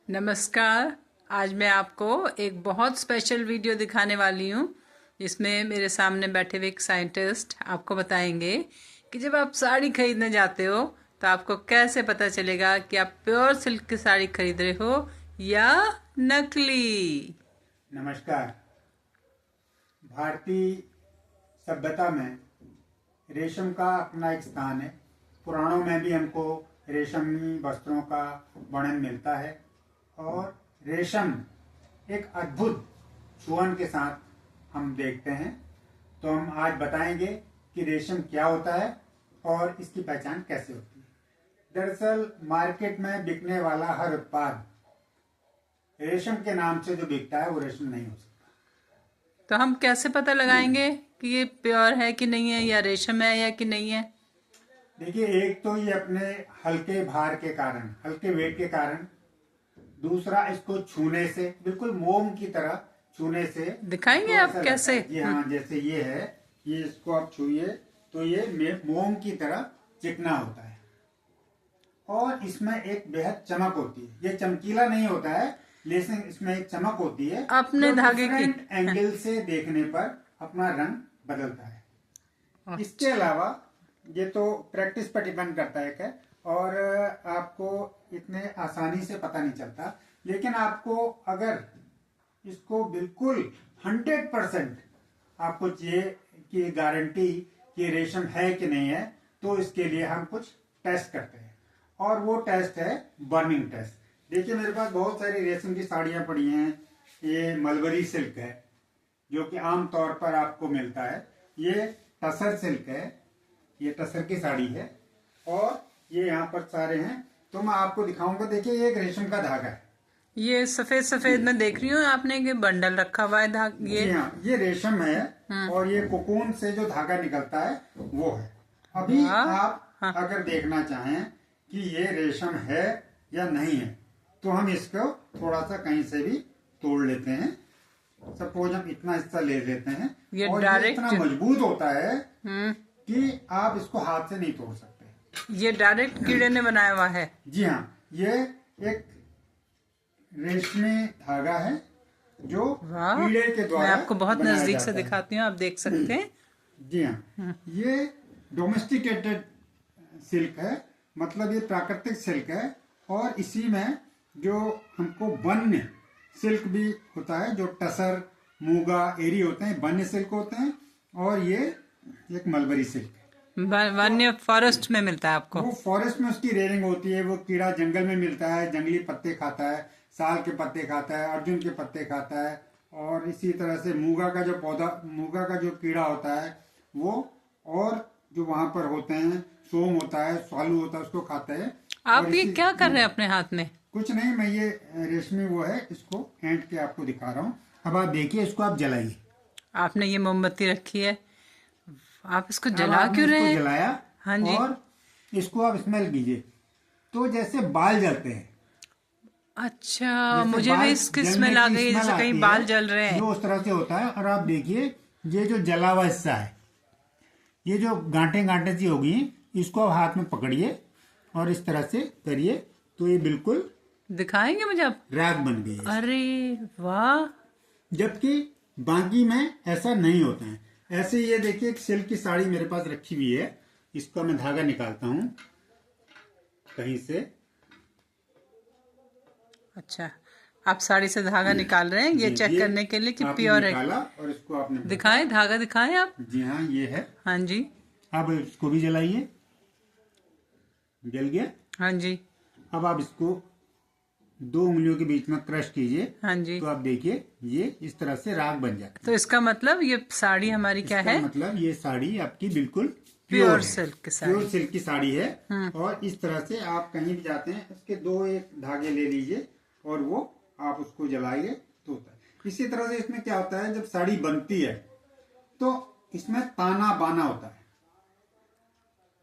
नमस्कार। आज मैं आपको एक बहुत स्पेशल वीडियो दिखाने वाली हूँ जिसमें मेरे सामने बैठे हुए एक साइंटिस्ट आपको बताएंगे कि जब आप साड़ी खरीदने जाते हो तो आपको कैसे पता चलेगा कि आप प्योर सिल्क की साड़ी खरीद रहे हो या नकली। नमस्कार। भारतीय सभ्यता में रेशम का अपना एक स्थान है। पुराणों में भी हमको रेशमी वस्त्रों का वर्णन मिलता है और रेशम एक अद्भुत छुअन के साथ हम देखते हैं। तो हम आज बताएंगे कि रेशम क्या होता है और इसकी पहचान कैसे होती है। दरअसल मार्केट में बिकने वाला हर उत्पाद रेशम के नाम से जो बिकता है वो रेशम नहीं हो सकता। तो हम कैसे पता लगाएंगे कि ये प्योर है कि नहीं है या रेशम है या कि नहीं है? देखिए, एक तो ये अपने हल्के भार के कारण, हल्के वेट के कारण, दूसरा इसको छूने से, बिल्कुल मोम की तरह छूने से दिखाएंगे तो आप ऐसा कैसे? लगता है। जी हाँ, जैसे ये है, ये इसको आप छूइए तो ये मोम की तरह चिकना होता है और इसमें एक बेहद चमक होती है। ये चमकीला नहीं होता है लेकिन इसमें एक चमक होती है अपने जो धागे की डिफरेंट एंगल से देखने पर अपना रंग बदलता है। इसके अलावा ये तो प्रैक्टिस पर डिपेंड करता है क्या, और आपको इतने आसानी से पता नहीं चलता। लेकिन आपको अगर इसको बिल्कुल 100% आपको चाहिए कि गारंटी कि रेशम है कि नहीं है, तो इसके लिए हम कुछ टेस्ट करते हैं और वो टेस्ट है बर्निंग टेस्ट। देखिए, मेरे पास बहुत सारी रेशम की साड़ियां पड़ी हैं। ये मलबरी सिल्क है जो कि आमतौर पर आपको मिलता है। ये टसर सिल्क है, ये टसर की साड़ी है और ये यहाँ पर सारे हैं। तो मैं आपको दिखाऊंगा। देखिए, ये एक रेशम का धागा है। ये सफेद सफेद मैं देख रही हूँ आपने कि बंडल रखा हुआ है ये। जी हाँ, ये रेशम है और ये कोकून से जो धागा निकलता है वो है। अभी आप अगर देखना चाहें कि ये रेशम है या नहीं है तो हम इसको थोड़ा सा कहीं से भी तोड़ लेते हैं। सपोज हम इतना हिस्सा ले लेते हैं और ये इतना मजबूत होता है कि आप इसको हाथ से नहीं तोड़ सकते। ये डायरेक्ट कीड़े ने बनाया हुआ है। जी हाँ, ये एक रेशमी धागा है जो कीड़े के द्वारा मैं आपको बहुत नजदीक से दिखाती हूँ, आप देख सकते हैं। जी हाँ, ये डोमेस्टिकेटेड सिल्क है, मतलब ये प्राकृतिक सिल्क है। और इसी में जो हमको वन्य सिल्क भी होता है, जो टसर, मूगा, एरी होते हैं, वन्य सिल्क होते हैं। और ये एक मलबरी सिल्क है, वन्य फॉरेस्ट में मिलता है आपको। वो फॉरेस्ट में उसकी रेयरिंग होती है। वो कीड़ा जंगल में मिलता है, जंगली पत्ते खाता है, साल के पत्ते खाता है, अर्जुन के पत्ते खाता है। और इसी तरह से मूगा का जो पौधा, मूगा का जो कीड़ा होता है वो, और जो वहां पर होते हैं, सोम होता है, स्वालू होता है, उसको खाते हैं। आप ये क्या कर रहे हैं अपने हाथ में? कुछ नहीं, मैं ये रेशमी वो है, इसको ऐंठ के आपको दिखा रहा हूँ। अब आप देखिए, इसको आप जलाइए। आपने ये मोमबत्ती रखी है, आप इसको जला क्यों रहे हैं? जलाया, हाँ जी। और इसको आप स्मेल कीजिए तो जैसे बाल जलते हैं। अच्छा, मुझे भी इसकी स्मेल आ गई, जैसे कहीं बाल जल रहे हैं। जो उस तरह से होता है। और आप देखिए, ये जो जला हुआ हिस्सा है, ये जो गांठे गांठे सी होगी, इसको आप हाथ में पकड़िए और इस तरह से करिए तो ये बिल्कुल दिखाएंगे मुझे आप? राख बन गई है। अरे वाह! जबकि बाकी में ऐसा नहीं होता है। ऐसे ये देखिए, एक सिल्क की साड़ी मेरे पास रखी हुई है। इसको मैं धागा निकालता हूँ कहीं से। अच्छा, आप साड़ी से धागा निकाल रहे हैं ये चेक करने के लिए कि प्योर है। और इसको आपने दिखाएं, धागा दिखाएं आप। जी हाँ, ये है। हाँ जी। अब इसको भी जलाइए। जल गया। हाँ जी। अब आप इसको 2 उंगलियों के बीच में क्रश कीजिए। हाँ जी। तो आप देखिए, ये इस तरह से राख बन जाती है। तो इसका मतलब ये साड़ी हमारी क्या है? मतलब ये साड़ी आपकी बिल्कुल प्योर सिल्क की साड़ी, प्योर सिल्क की साड़ी है। और इस तरह से आप कहीं भी जाते हैं, इसके 2 एक धागे ले लीजिए और वो आप उसको जलाइए तो होता है। इसी तरह से इसमें क्या होता है, जब साड़ी बनती है तो इसमें ताना बाना होता है।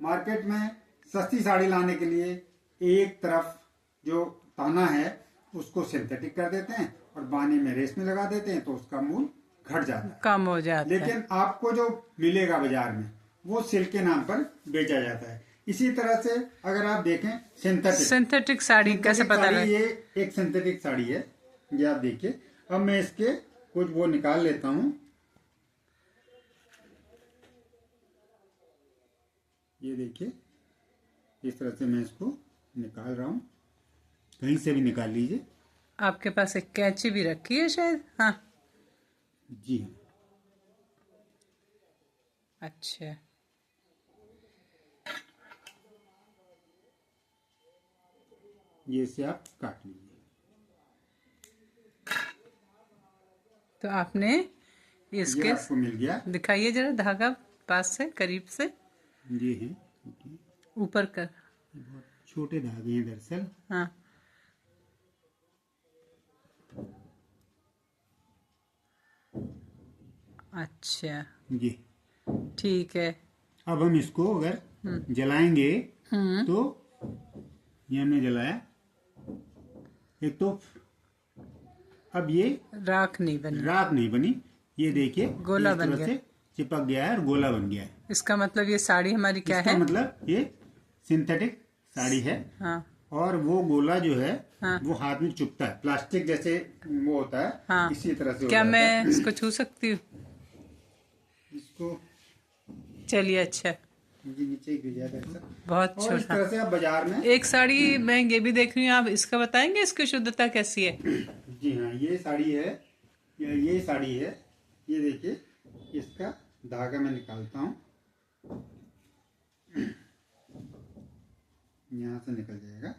मार्केट में सस्ती साड़ी लाने के लिए एक तरफ जो ताना है उसको सिंथेटिक कर देते हैं और बाने में रेशमी लगा देते हैं, तो उसका मूल्य घट जाता है, कम हो जाता है। लेकिन आपको जो मिलेगा बाजार में वो सिल्क के नाम पर बेचा जाता है। इसी तरह से अगर आप देखें सिंथेटिक साड़ी कैसे पता लगे? ये एक सिंथेटिक साड़ी है, ये आप देखिए। अब मैं इसके कुछ वो निकाल लेता हूँ। ये देखिए, इस तरह से मैं इसको निकाल रहा हूँ, कहीं से भी निकाल लीजिए। आपके पास एक कैंची भी रखी है शायद? हाँ जी हाँ। अच्छा, ये इसे आप काट लीजिए। तो आपने ये इसके आपको मिल गया। दिखाइए जरा धागा पास से, करीब से। ये है, ऊपर कर। बहुत छोटे धागे हैं दरअसल। हाँ, अच्छा, जी ठीक है। अब हम इसको अगर जलाएंगे तो ये हमने जलाया, एक तो अब ये राख नहीं बनी, राख नहीं बनी। ये देखिए, गोला इस बन तरह गया। से चिपक गया है और गोला बन गया है। इसका मतलब ये साड़ी हमारी क्या इसका है? मतलब ये सिंथेटिक साड़ी है। हाँ और वो गोला जो है, हाँ। वो हाथ में चुभता है, प्लास्टिक जैसे वो होता है। हाँ। इसी तरह से हो क्या जाता मैं है। इसको छू सकती हूँ? इसको चलिए, अच्छा, नीचे ही गिर जाता है। बहुत और इस छोटा। तरह से आप बाजार में एक साड़ी मैं ये भी देख रही हूँ, आप इसका बताएंगे इसकी शुद्धता कैसी है? जी हाँ, ये साड़ी है, ये साड़ी है। ये देखिए, इसका धागा मैं निकालता हूँ, यहाँ से निकल जाएगा।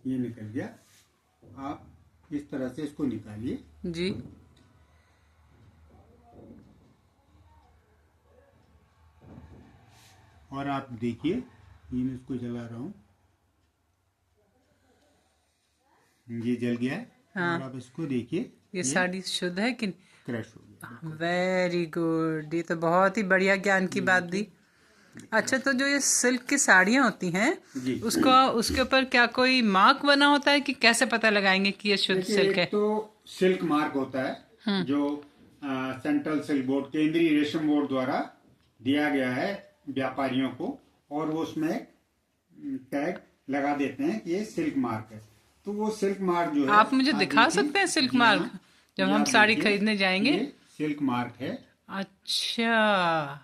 ये निकल गया। आप इस तरह से इसको निकालिए। जी, और आप देखिए, ये मैं इसको जला रहा हूँ, ये जल गया है। हाँ। और आप इसको देखिए, ये साड़ी शुद्ध है कि? क्रश हो गया। वेरी गुड, ये तो बहुत ही बढ़िया ज्ञान की बात दी। अच्छा, तो जो ये सिल्क की साड़ियाँ होती हैं, जी, उसको उसके ऊपर क्या कोई मार्क बना होता है कि कैसे पता लगाएंगे कि ये शुद्ध देखिए, सिल्क है? एक तो सिल्क मार्क होता है जो सेंट्रल सिल्क बोर्ड, केंद्रीय रेशम बोर्ड द्वारा दिया गया है व्यापारियों को, और वो उसमें टैग लगा देते हैं कि ये सिल्क मार्क है। तो वो सिल्क मार्क जो है, आप मुझे दिखा देखिए, सकते हैं सिल्क जी मार्क हाँ, जब ये हम आप साड़ी देखिए, खरीदने जाएंगे? ये सिल्क मार्क है। अच्छा,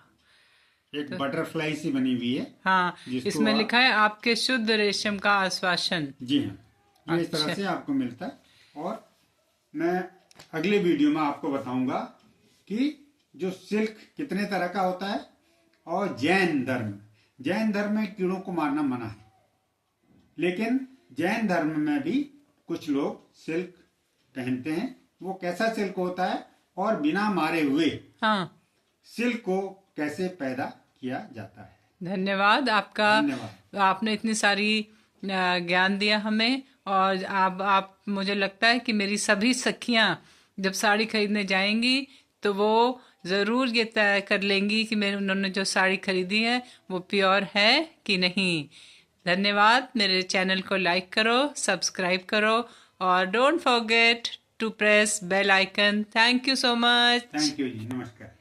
एक बटरफ्लाई सी बनी हुई है। हाँ, जिसको इसमें लिखा है आपके शुद्ध रेशम का आश्वासन। जी हाँ, ये इस तरह से आपको मिलता है। और मैं अगले वीडियो में आपको बताऊंगा कि जो सिल्क कितने तरह का होता है, और जैन धर्म में कीड़ों को मारना मना है, लेकिन जैन धर्म में भी कुछ लोग सिल्क पहनते हैं। वो कैसा सिल्क होता है और बिना मारे हुए हाँ, सिल्क को कैसे पैदा किया जाता है। धन्यवाद आपका। धन्यवाद। आपने इतनी सारी ज्ञान दिया हमें। और आप मुझे लगता है कि मेरी सभी सखियां जब साड़ी खरीदने जाएंगी तो वो ज़रूर ये तय कर लेंगी कि मेरे उन्होंने जो साड़ी खरीदी है वो प्योर है कि नहीं। धन्यवाद। मेरे चैनल को लाइक करो, सब्सक्राइब करो, और don't forget to press bell icon. Thank you so much. Thank you जी, नमस्कार।